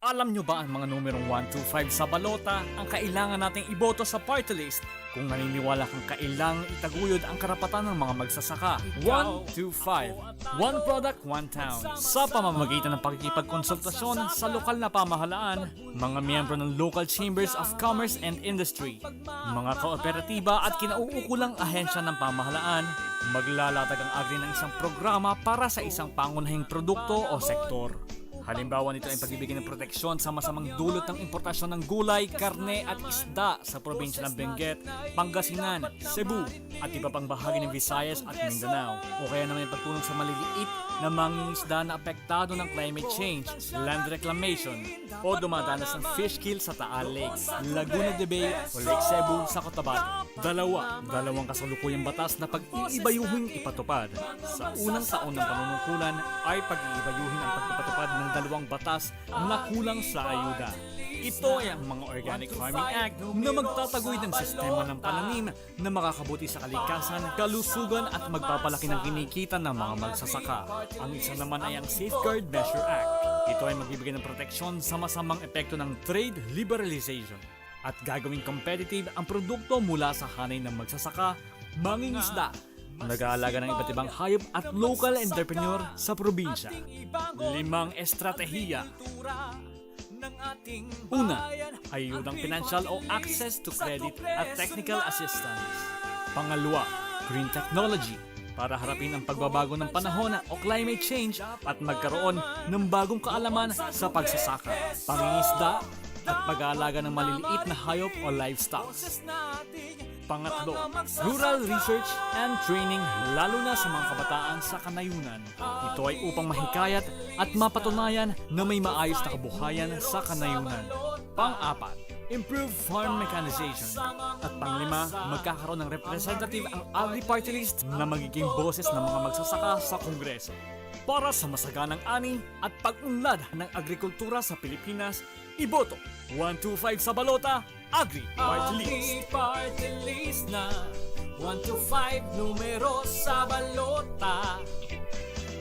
Alam nyo ba ang mga numerong 1, 2, 5 sa balota ang kailangan nating iboto sa party list kung naniniwala kang kailangang itaguyod ang karapatan ng mga magsasaka? 1, 2, 5. One product, one town. Sa pamamagitan ng pakikipagkonsultasyon sa lokal na pamahalaan, mga miyembro ng local chambers of commerce and industry, mga kooperatiba at kinauukulang ahensya ng pamahalaan, maglalatag ang agri ng isang programa para sa isang pangunahing produkto o sektor. Halimbawa nito ay pagbibigay ng proteksyon sa masamang dulot ng importasyon ng gulay, karne at isda sa probinsya ng Benguet, Pangasinan, Cebu at iba pang bahagi ng Visayas at Mindanao. O kaya naman yung pagtulong sa maliliit na mangingisda na apektado ng climate change, land reclamation o dumadanas ng fish kill sa Taal Lake, Laguna de Bay o Lake Cebu sa Cotabato. Dalawang kasalukuyang batas na pag-iibayuhin ipatupad. Sa unang taon ng panunungkulan ay pag-iibayuhin ang pagpapatupad ng dalawang batas na kulang sa ayuda. Ito ay ang mga Organic Farming Act na magtatagoy ng sistema ng pananim na makakabuti sa kalikasan, kalusugan at magpapalaki ng kinikita ng mga magsasaka. Ang isa naman ay ang Safeguard Measure Act. Ito ay magbibigay ng proteksyon sa masamang epekto ng trade liberalization at gagawing competitive ang produkto mula sa hanay ng magsasaka, mangingisda, nag-aalaga ng iba't ibang hayop at local entrepreneur sa probinsya. 5 estratehiya. Una, ayudang financial o access to credit at technical assistance. Pangalawa, green technology para harapin ang pagbabago ng panahon o climate change at magkaroon ng bagong kaalaman sa pagsasaka, pangingisda at pag-aalaga ng maliliit na hayop o livestock. Pangatlo, rural research and training lalo na sa mga kabataan sa kanayunan. Ito ay upang mahikayat at mapatunayan na may maayos na kabuhayan sa kanayunan. Pang-apat, improve farm mechanization. At pang-lima, magkakaroon ng representative ang Agri-Party List na magiging boses ng mga magsasaka sa Kongreso. Para sa masaganang ani at pag-unlad ng agrikultura sa Pilipinas, iboto 1, 2, 5 sa balota, Agri-Party List. Party list na 1 to 5 numero sa balota.